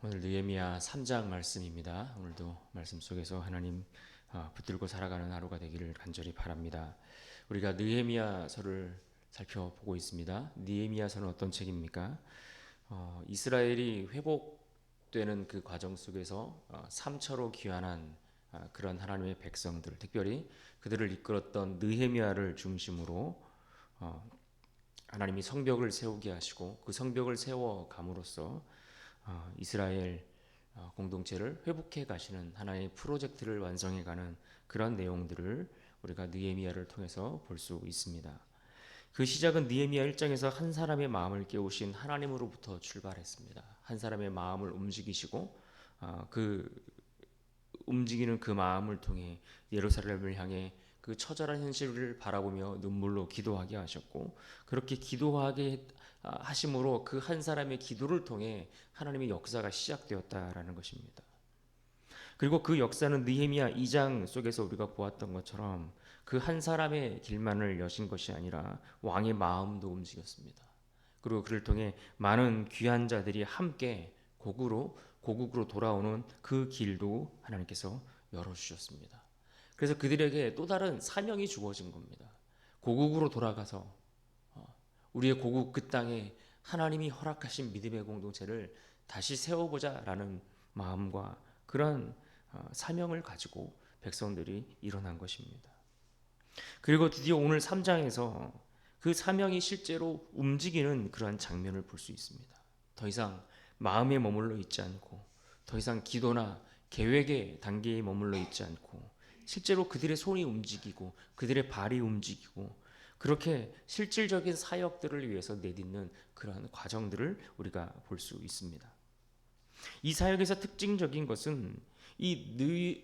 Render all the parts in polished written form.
오늘 느헤미야 3장 말씀입니다. 오늘도 말씀 속에서 하나님 붙들고 살아가는 하루가 되기를 간절히 바랍니다. 우리가 느헤미야서를 살펴보고 있습니다. 느헤미야서는 어떤 책입니까? 이스라엘이 회복되는 그 과정 속에서 3차로 귀환한 그런 하나님의 백성들, 특별히 그들을 이끌었던 느헤미야를 중심으로 하나님이 성벽을 세우게 하시고 그 성벽을 세워감으로써 이스라엘 공동체를 회복해 가시는 하나의 프로젝트를 완성해 가는 그런 내용들을 우리가 느헤미야를 통해서 볼 수 있습니다. 그 시작은 느헤미야 1장에서 한 사람의 마음을 깨우신 하나님으로부터 출발했습니다. 한 사람의 마음을 움직이시고 그 움직이는 그 마음을 통해 예루살렘을 향해 그 처절한 현실을 바라보며 눈물로 기도하게 하셨고, 그렇게 기도하게 하심으로 그 한 사람의 기도를 통해 하나님의 역사가 시작되었다라는 것입니다. 그리고 그 역사는 느헤미야 2장 속에서 우리가 보았던 것처럼 그 한 사람의 길만을 여신 것이 아니라 왕의 마음도 움직였습니다. 그리고 그를 통해 많은 귀한 자들이 함께 고국으로 돌아오는 그 길도 하나님께서 열어주셨습니다. 그래서 그들에게 또 다른 사명이 주어진 겁니다. 고국으로 돌아가서 우리의 고국 그 땅에 하나님이 허락하신 믿음의 공동체를 다시 세워보자라는 마음과 그런 사명을 가지고 백성들이 일어난 것입니다. 그리고 드디어 오늘 3장에서 그 사명이 실제로 움직이는 그러한 장면을 볼 수 있습니다. 더 이상 마음에 머물러 있지 않고, 더 이상 기도나 계획의 단계에 머물러 있지 않고, 실제로 그들의 손이 움직이고 그들의 발이 움직이고, 그렇게 실질적인 사역들을 위해서 내딛는 그러한 과정들을 우리가 볼 수 있습니다. 이 사역에서 특징적인 것은 이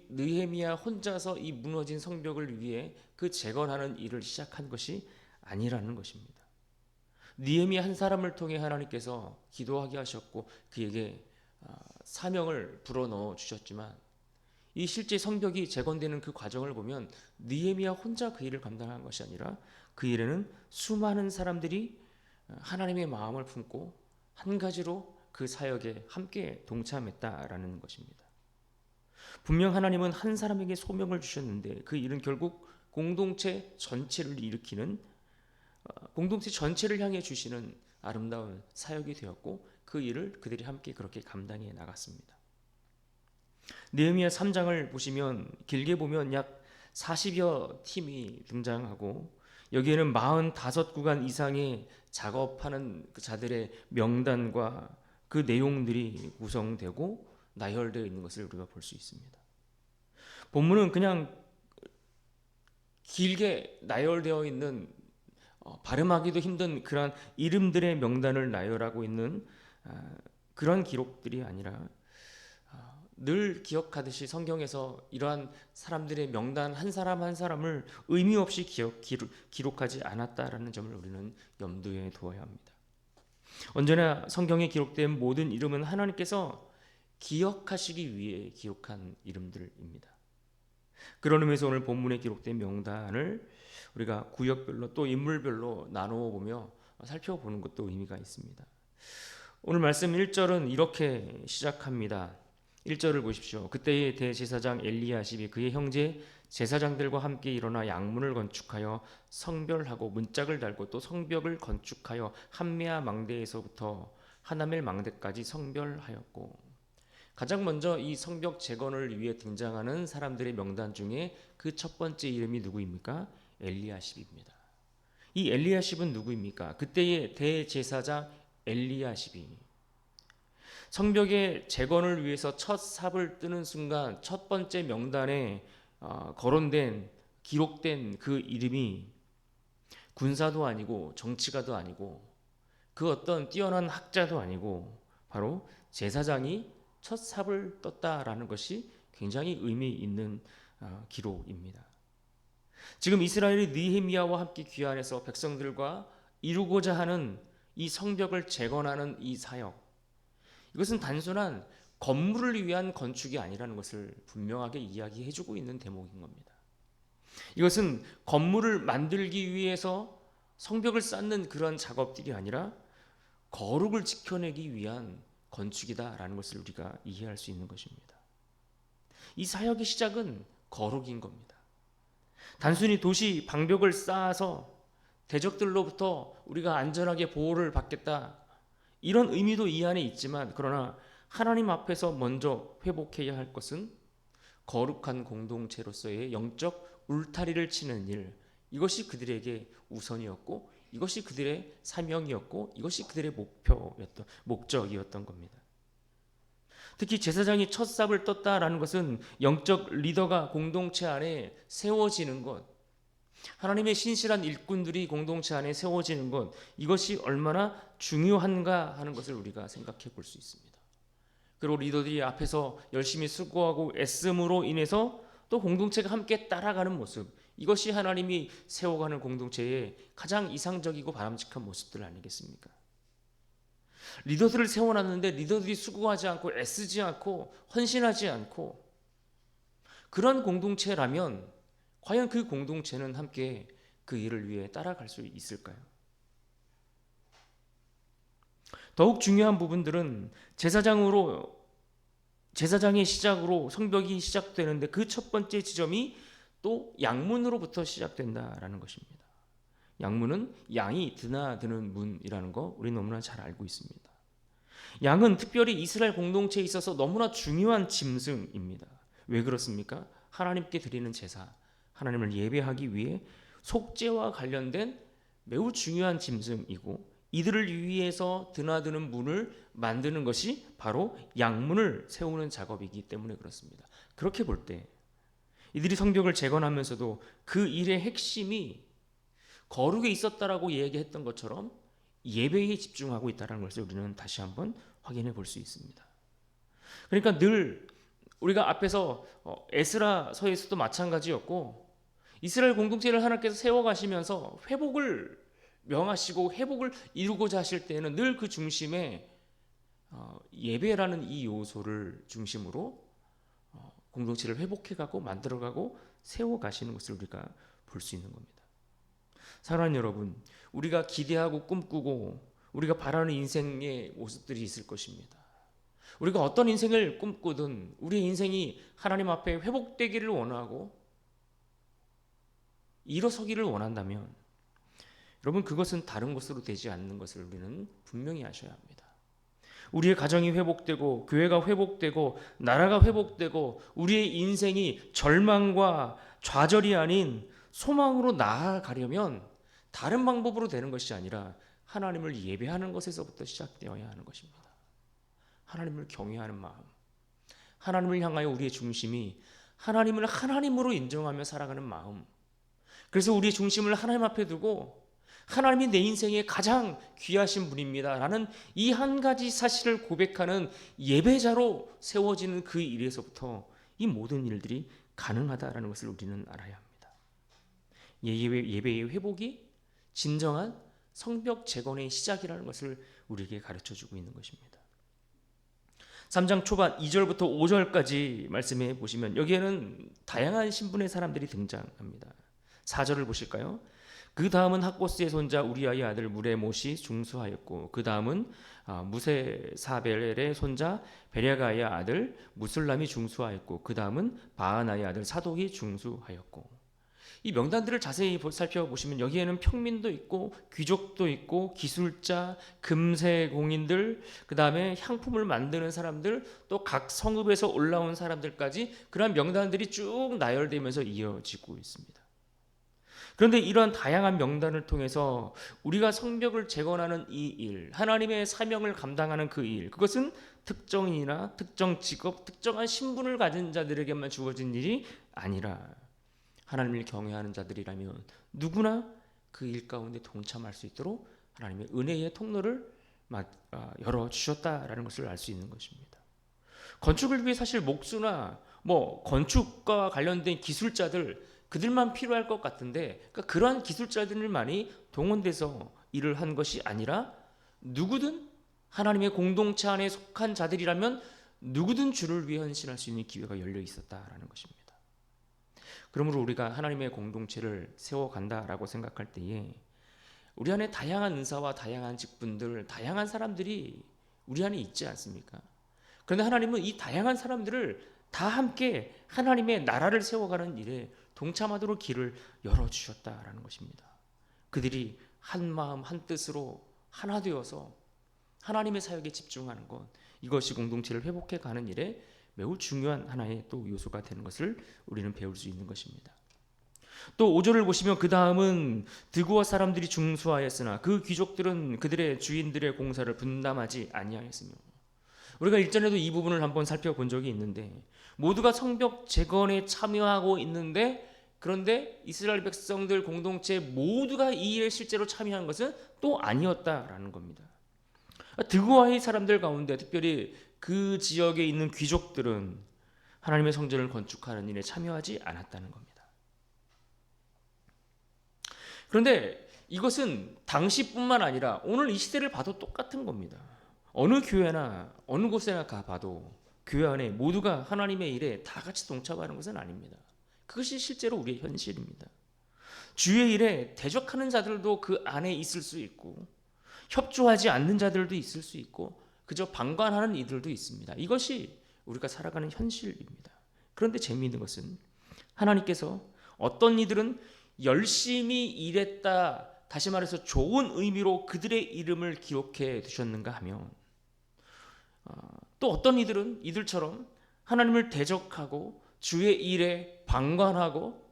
느헤미야 혼자서 이 무너진 성벽을 위해 그 재건하는 일을 시작한 것이 아니라는 것입니다. 느헤미야 한 사람을 통해 하나님께서 기도하게 하셨고 그에게 사명을 불어넣어 주셨지만, 이 실제 성벽이 재건되는 그 과정을 보면 느헤미야 혼자 그 일을 감당한 것이 아니라 그 일에는 수많은 사람들이 하나님의 마음을 품고 한 가지로 그 사역에 함께 동참했다라는 것입니다. 분명 하나님은 한 사람에게 소명을 주셨는데 그 일은 결국 공동체 전체를 일으키는, 공동체 전체를 향해 주시는 아름다운 사역이 되었고 그 일을 그들이 함께 그렇게 감당해 나갔습니다. 느헤미야 3장을 보시면 길게 보면 약 40여 팀이 등장하고 여기에는 45구간 이상의 작업하는 그 자들의 명단과 그 내용들이 구성되고 나열되어 있는 것을 우리가 볼 수 있습니다. 본문은 그냥 길게 나열되어 있는 발음하기도 힘든 그러한 이름들의 명단을 나열하고 있는 그런 기록들이 아니라 늘 기억하듯이 성경에서 이러한 사람들의 명단 한 사람 한 사람을 의미 없이 기록하지 않았다라는 점을 우리는 염두에 두어야 합니다. 언제나 성경에 기록된 모든 이름은 하나님께서 기억하시기 위해 기록한 이름들입니다. 그런 의미에서 오늘 본문에 기록된 명단을 우리가 구역별로 또 인물별로 나누어 보며 살펴보는 것도 의미가 있습니다. 오늘 말씀 1절은 이렇게 시작합니다. 1절을 보십시오. 그때의 대제사장 엘리야십이 그의 형제 제사장들과 함께 일어나 양문을 건축하여 성별하고 문짝을 달고 또 성벽을 건축하여 한메아 망대에서부터 하나멜 망대까지 성별하였고, 가장 먼저 이 성벽 재건을 위해 등장하는 사람들의 명단 중에 그 첫 번째 이름이 누구입니까? 엘리야십입니다. 이 엘리야십은 누구입니까? 그때의 대제사장 엘리야십이 성벽의 재건을 위해서 첫 삽을 뜨는 순간 첫 번째 명단에 거론된, 기록된 그 이름이 군사도 아니고 정치가도 아니고 그 어떤 뛰어난 학자도 아니고 바로 제사장이 첫 삽을 떴다라는 것이 굉장히 의미 있는 기록입니다. 지금 이스라엘이 느헤미야와 함께 귀환해서 백성들과 이루고자 하는 이 성벽을 재건하는 이 사역, 이것은 단순한 건물을 위한 건축이 아니라는 것을 분명하게 이야기해주고 있는 대목인 겁니다. 이것은 건물을 만들기 위해서 성벽을 쌓는 그런 작업들이 아니라 거룩을 지켜내기 위한 건축이다라는 것을 우리가 이해할 수 있는 것입니다. 이 사역의 시작은 거룩인 겁니다. 단순히 도시 방벽을 쌓아서 대적들로부터 우리가 안전하게 보호를 받겠다, 이런 의미도 이 안에 있지만, 그러나 하나님 앞에서 먼저 회복해야 할 것은 거룩한 공동체로서의 영적 울타리를 치는 일, 이것이 그들에게 우선이었고, 이것이 그들의 사명이었고, 이것이 그들의 목적이었던 겁니다. 특히 제사장이 첫 삽을 떴다라는 것은 영적 리더가 공동체 안에 세워지는 것, 하나님의 신실한 일꾼들이 공동체 안에 세워지는 것, 이것이 얼마나 중요한가 하는 것을 우리가 생각해 볼 수 있습니다. 그리고 리더들이 앞에서 열심히 수고하고 애씀으로 인해서 또 공동체가 함께 따라가는 모습, 이것이 하나님이 세워가는 공동체의 가장 이상적이고 바람직한 모습들 아니겠습니까? 리더들을 세워놨는데 리더들이 수고하지 않고 애쓰지 않고 헌신하지 않고, 그런 공동체라면 과연 그 공동체는 함께 그 일을 위해 따라갈 수 있을까요? 더욱 중요한 부분들은 제사장의 시작으로 성벽이 시작되는데, 그 첫 번째 지점이 또 양문으로부터 시작된다라는 것입니다. 양문은 양이 드나드는 문이라는 거 우리 너무나 잘 알고 있습니다. 양은 특별히 이스라엘 공동체에 있어서 너무나 중요한 짐승입니다. 왜 그렇습니까? 하나님께 드리는 제사, 하나님을 예배하기 위해 속죄와 관련된 매우 중요한 짐승이고, 이들을 위해서 드나드는 문을 만드는 것이 바로 양문을 세우는 작업이기 때문에 그렇습니다. 그렇게 볼 때 이들이 성벽을 재건하면서도 그 일의 핵심이 거룩에 있었다라고 얘기했던 것처럼 예배에 집중하고 있다는 것을 우리는 다시 한번 확인해 볼 수 있습니다. 그러니까 늘 우리가 앞에서 에스라서에서도 마찬가지였고, 이스라엘 공동체를 하나님께서 세워가시면서 회복을 명하시고 회복을 이루고자 하실 때에는 늘 그 중심에 예배라는 이 요소를 중심으로 공동체를 회복해가고 만들어가고 세워가시는 것을 우리가 볼 수 있는 겁니다. 사랑하는 여러분, 우리가 기대하고 꿈꾸고 우리가 바라는 인생의 모습들이 있을 것입니다. 우리가 어떤 인생을 꿈꾸든 우리의 인생이 하나님 앞에 회복되기를 원하고 일어서기를 원한다면, 여러분, 그것은 다른 것으로 되지 않는 것을 우리는 분명히 아셔야 합니다. 우리의 가정이 회복되고 교회가 회복되고 나라가 회복되고 우리의 인생이 절망과 좌절이 아닌 소망으로 나아가려면 다른 방법으로 되는 것이 아니라 하나님을 예배하는 것에서부터 시작되어야 하는 것입니다. 하나님을 경외하는 마음, 하나님을 향하여 우리의 중심이 하나님을 하나님으로 인정하며 살아가는 마음, 그래서 우리의 중심을 하나님 앞에 두고 하나님이 내 인생에 가장 귀하신 분입니다 라는 이 한 가지 사실을 고백하는 예배자로 세워지는 그 일에서부터 이 모든 일들이 가능하다라는 것을 우리는 알아야 합니다. 예배의 회복이 진정한 성벽 재건의 시작이라는 것을 우리에게 가르쳐주고 있는 것입니다. 3장 초반 2절부터 5절까지 말씀해 보시면 여기에는 다양한 신분의 사람들이 등장합니다. 4절을 보실까요? 그 다음은 학보스의 손자 우리아의 아들 무레못이 중수하였고, 그 다음은 무세사벨의 손자 베랴가의 아들 무슬람이 중수하였고, 그 다음은 바하나의 아들 사독이 중수하였고. 이 명단들을 자세히 살펴보시면 여기에는 평민도 있고 귀족도 있고 기술자, 금세공인들, 그 다음에 향품을 만드는 사람들, 또 각 성읍에서 올라온 사람들까지 그러한 명단들이 쭉 나열되면서 이어지고 있습니다. 그런데 이러한 다양한 명단을 통해서 우리가 성벽을 재건하는 이 일, 하나님의 사명을 감당하는 그 일, 그것은 특정인이나 특정 직업, 특정한 신분을 가진 자들에게만 주어진 일이 아니라 하나님을 경외하는 자들이라면 누구나 그 일 가운데 동참할 수 있도록 하나님의 은혜의 통로를 열어주셨다라는 것을 알 수 있는 것입니다. 건축을 위해 사실 목수나 건축과 관련된 기술자들, 그들만 필요할 것 같은데, 그러니까 그러한 기술자들만이 동원돼서 일을 한 것이 아니라 누구든 하나님의 공동체 안에 속한 자들이라면 누구든 주를 위해 헌신할 수 있는 기회가 열려 있었다라는 것입니다. 그러므로 우리가 하나님의 공동체를 세워간다라고 생각할 때에 우리 안에 다양한 은사와 다양한 직분들, 다양한 사람들이 우리 안에 있지 않습니까? 그런데 하나님은 이 다양한 사람들을 다 함께 하나님의 나라를 세워가는 일에 동참하도록 길을 열어주셨다라는 것입니다. 그들이 한 마음 한 뜻으로 하나 되어서 하나님의 사역에 집중하는 것, 이것이 공동체를 회복해 가는 일에 매우 중요한 하나의 또 요소가 되는 것을 우리는 배울 수 있는 것입니다. 또 5절을 보시면 그 다음은 드고아 사람들이 중수하였으나 그 귀족들은 그들의 주인들의 공사를 분담하지 아니하였으며, 우리가 일전에도 이 부분을 한번 살펴본 적이 있는데 모두가 성벽 재건에 참여하고 있는데, 그런데 이스라엘 백성들 공동체 모두가 이 일에 실제로 참여한 것은 또 아니었다라는 겁니다. 드고아의 사람들 가운데 특별히 그 지역에 있는 귀족들은 하나님의 성전을 건축하는 일에 참여하지 않았다는 겁니다. 그런데 이것은 당시뿐만 아니라 오늘 이 시대를 봐도 똑같은 겁니다. 어느 교회나 어느 곳에나 가봐도 교회 안에 모두가 하나님의 일에 다 같이 동참하는 것은 아닙니다. 그것이 실제로 우리의 현실입니다. 주의 일에 대적하는 자들도 그 안에 있을 수 있고, 협조하지 않는 자들도 있을 수 있고, 그저 방관하는 이들도 있습니다. 이것이 우리가 살아가는 현실입니다. 그런데 재미있는 것은 하나님께서 어떤 이들은 열심히 일했다, 다시 말해서 좋은 의미로 그들의 이름을 기록해 두셨는가 하면, 또 어떤 이들은 이들처럼 하나님을 대적하고 주의 일에 방관하고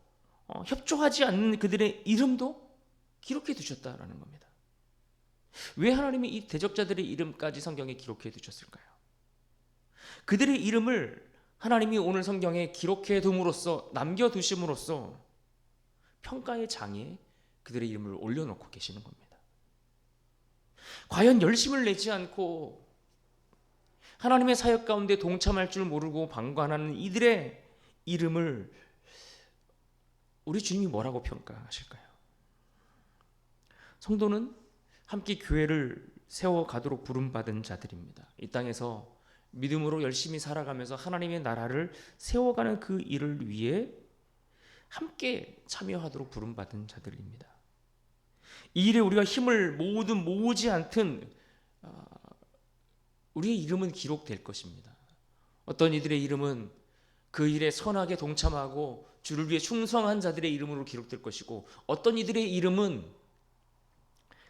협조하지 않는 그들의 이름도 기록해 두셨다라는 겁니다. 왜 하나님이 이 대적자들의 이름까지 성경에 기록해 두셨을까요? 그들의 이름을 하나님이 오늘 성경에 기록해 둠으로써, 남겨두심으로써 평가의 장에 그들의 이름을 올려놓고 계시는 겁니다. 과연 열심을 내지 않고 하나님의 사역 가운데 동참할 줄 모르고 방관하는 이들의 이름을 우리 주님이 뭐라고 평가하실까요? 성도는 함께 교회를 세워가도록 부름받은 자들입니다. 이 땅에서 믿음으로 열심히 살아가면서 하나님의 나라를 세워가는 그 일을 위해 함께 참여하도록 부름받은 자들입니다. 이 일에 우리가 힘을 모으든 모으지 않든 우리의 이름은 기록될 것입니다. 어떤 이들의 이름은 그 일에 선하게 동참하고 주를 위해 충성한 자들의 이름으로 기록될 것이고, 어떤 이들의 이름은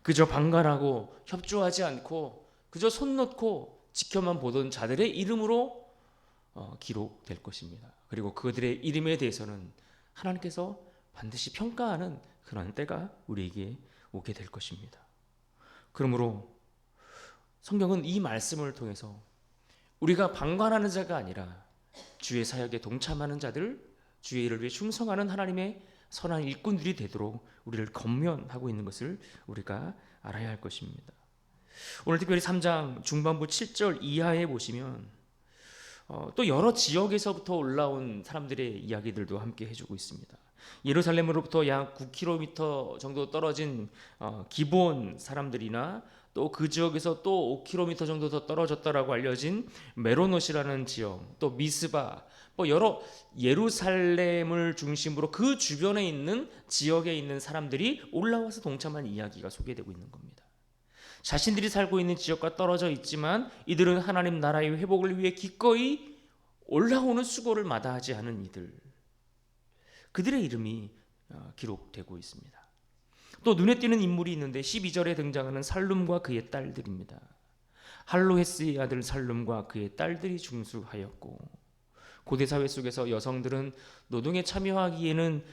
그저 방관하고 협조하지 않고 그저 손 놓고 지켜만 보던 자들의 이름으로 기록될 것입니다. 그리고 그들의 이름에 대해서는 하나님께서 반드시 평가하는 그런 때가 우리에게 오게 될 것입니다. 그러므로 성경은 이 말씀을 통해서 우리가 방관하는 자가 아니라 주의 사역에 동참하는 자들, 주의 일을 위해 충성하는 하나님의 선한 일꾼들이 되도록 우리를 권면하고 있는 것을 우리가 알아야 할 것입니다. 오늘 특별히 3장 중반부 7절 이하에 보시면 또 여러 지역에서부터 올라온 사람들의 이야기들도 함께 해주고 있습니다. 예루살렘으로부터 약 9km 정도 떨어진 기본 사람들이나 또 그 지역에서 또 5km 정도 더 떨어졌다라고 알려진 메로노시라는 지역, 또 미스바, 뭐 여러 예루살렘을 중심으로 그 주변에 있는 지역에 있는 사람들이 올라와서 동참한 이야기가 소개되고 있는 겁니다. 자신들이 살고 있는 지역과 떨어져 있지만 이들은 하나님 나라의 회복을 위해 기꺼이 올라오는 수고를 마다하지 않은 이들, 그들의 이름이 기록되고 있습니다. 또 눈에 띄는 인물이 있는데 12절에 등장하는 살룸과 그의 딸들입니다. 할로헤스의 아들 살룸과 그의 딸들이 중수하였고, 고대 사회 속에서 여성들은 노동에 참여하기에는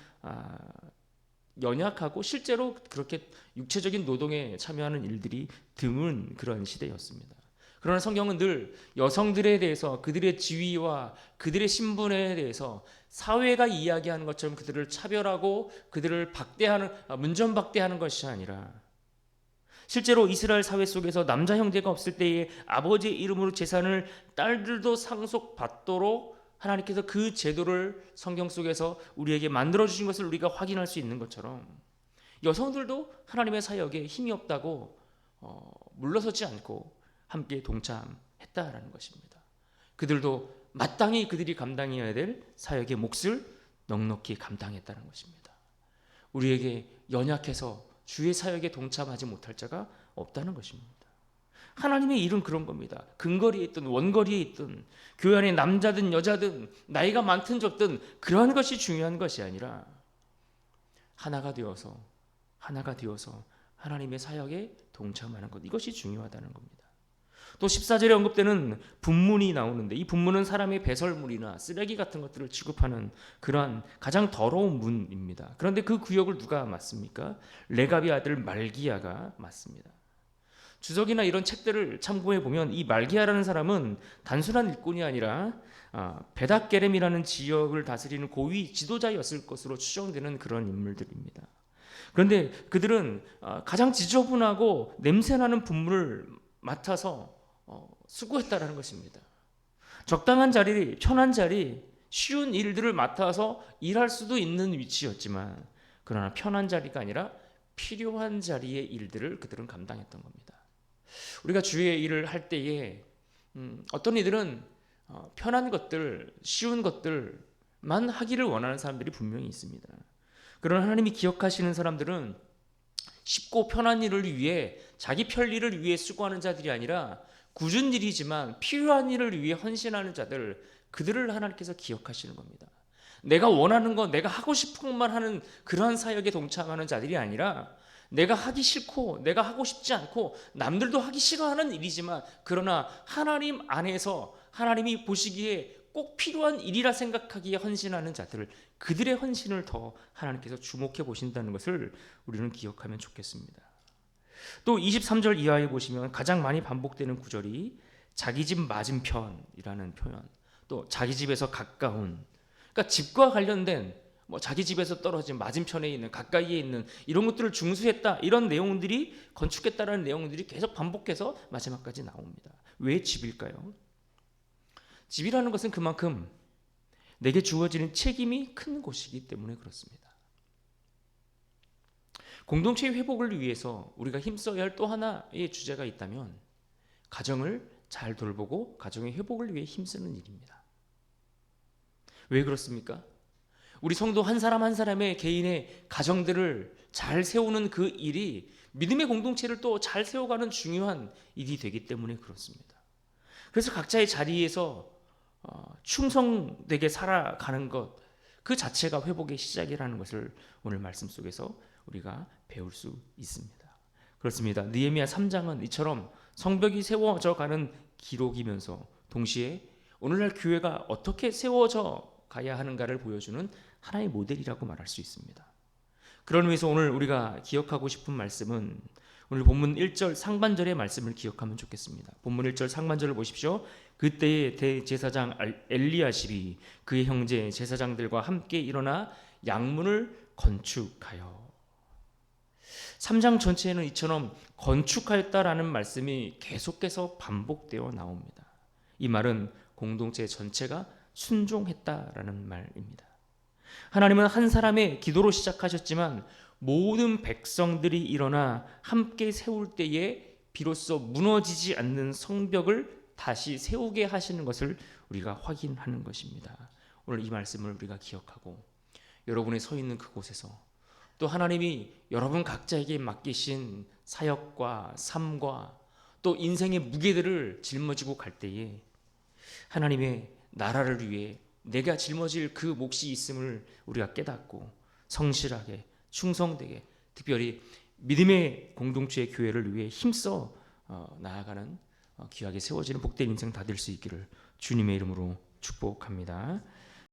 연약하고 실제로 그렇게 육체적인 노동에 참여하는 일들이 드문 그런 시대였습니다. 그러나 성경은 늘 여성들에 대해서, 그들의 지위와 그들의 신분에 대해서 사회가 이야기하는 것처럼 그들을 차별하고 그들을 박대하는, 문전박대하는 것이 아니라, 실제로 이스라엘 사회 속에서 남자 형제가 없을 때에 아버지의 이름으로 재산을 딸들도 상속받도록 하나님께서 그 제도를 성경 속에서 우리에게 만들어주신 것을 우리가 확인할 수 있는 것처럼, 여성들도 하나님의 사역에 힘이 없다고 물러서지 않고 함께 동참했다라는 것입니다. 그들도 마땅히 그들이 감당해야 될 사역의 몫을 넉넉히 감당했다는 것입니다. 우리에게 연약해서 주의 사역에 동참하지 못할 자가 없다는 것입니다. 하나님의 일은 그런 겁니다. 근거리에 있든 원거리에 있든 교회 안에 남자든 여자든 나이가 많든 적든 그러한 것이 중요한 것이 아니라 하나가 되어서 하나님의 사역에 동참하는 것, 이것이 중요하다는 겁니다. 또 14절에 언급되는 분문이 나오는데, 이 분문은 사람의 배설물이나 쓰레기 같은 것들을 취급하는 그러한 가장 더러운 문입니다. 그런데 그 구역을 누가 맡습니까? 레갑의 아들 말기야가 맡습니다. 주석이나 이런 책들을 참고해 보면 이 말기야라는 사람은 단순한 일꾼이 아니라 베닥게렘이라는 지역을 다스리는 고위 지도자였을 것으로 추정되는 그런 인물들입니다. 그런데 그들은 가장 지저분하고 냄새나는 분물을 맡아서 수고했다라는 것입니다. 적당한 자리, 편한 자리, 쉬운 일들을 맡아서 일할 수도 있는 위치였지만, 그러나 편한 자리가 아니라 필요한 자리의 일들을 그들은 감당했던 겁니다. 우리가 주의 일을 할 때에 어떤 이들은 편한 것들, 쉬운 것들만 하기를 원하는 사람들이 분명히 있습니다. 그러나 하나님이 기억하시는 사람들은 쉽고 편한 일을 위해, 자기 편리를 위해 수고하는 자들이 아니라 굳은 일이지만 필요한 일을 위해 헌신하는 자들, 그들을 하나님께서 기억하시는 겁니다. 내가 원하는 것, 내가 하고 싶은 것만 하는 그러한 사역에 동참하는 자들이 아니라, 내가 하기 싫고 내가 하고 싶지 않고 남들도 하기 싫어하는 일이지만 그러나 하나님 안에서 하나님이 보시기에 꼭 필요한 일이라 생각하기에 헌신하는 자들, 그들의 헌신을 더 하나님께서 주목해 보신다는 것을 우리는 기억하면 좋겠습니다. 또 23절 이하에 보시면 가장 많이 반복되는 구절이 자기 집 맞은편이라는 표현, 또 자기 집에서 가까운, 그러니까 집과 관련된 자기 집에서 떨어진 맞은편에 있는, 가까이에 있는 이런 것들을 중수했다, 이런 내용들이, 건축했다라는 내용들이 계속 반복해서 마지막까지 나옵니다. 왜 집일까요? 집이라는 것은 그만큼 내게 주어지는 책임이 큰 곳이기 때문에 그렇습니다. 공동체의 회복을 위해서 우리가 힘써야 할 또 하나의 주제가 있다면 가정을 잘 돌보고 가정의 회복을 위해 힘쓰는 일입니다. 왜 그렇습니까? 우리 성도 한 사람 한 사람의 개인의 가정들을 잘 세우는 그 일이 믿음의 공동체를 또 잘 세워가는 중요한 일이 되기 때문에 그렇습니다. 그래서 각자의 자리에서 충성되게 살아가는 것, 그 자체가 회복의 시작이라는 것을 오늘 말씀 속에서 우리가 배울 수 있습니다. 그렇습니다. 느헤미야 3장은 이처럼 성벽이 세워져 가는 기록이면서 동시에 오늘날 교회가 어떻게 세워져 가야 하는가를 보여주는 하나의 모델이라고 말할 수 있습니다. 그런 의미에서 오늘 우리가 기억하고 싶은 말씀은 오늘 본문 1절 상반절의 말씀을 기억하면 좋겠습니다. 본문 1절 상반절을 보십시오. 그때의 대제사장 엘리야십이 그의 형제 제사장들과 함께 일어나 양문을 건축하여. 3장 전체에는 이처럼 건축하였다라는 말씀이 계속해서 반복되어 나옵니다. 이 말은 공동체 전체가 순종했다라는 말입니다. 하나님은 한 사람의 기도로 시작하셨지만 모든 백성들이 일어나 함께 세울 때에 비로소 무너지지 않는 성벽을 다시 세우게 하시는 것을 우리가 확인하는 것입니다. 오늘 이 말씀을 우리가 기억하고 여러분이 서 있는 그곳에서 또 하나님이 여러분 각자에게 맡기신 사역과 삶과 또 인생의 무게들을 짊어지고 갈 때에 하나님의 나라를 위해 내가 짊어질 그 몫이 있음을 우리가 깨닫고 성실하게 충성되게, 특별히 믿음의 공동체의 교회를 위해 힘써 나아가는 귀하게 세워지는 복된 인생 다 될 수 있기를 주님의 이름으로 축복합니다.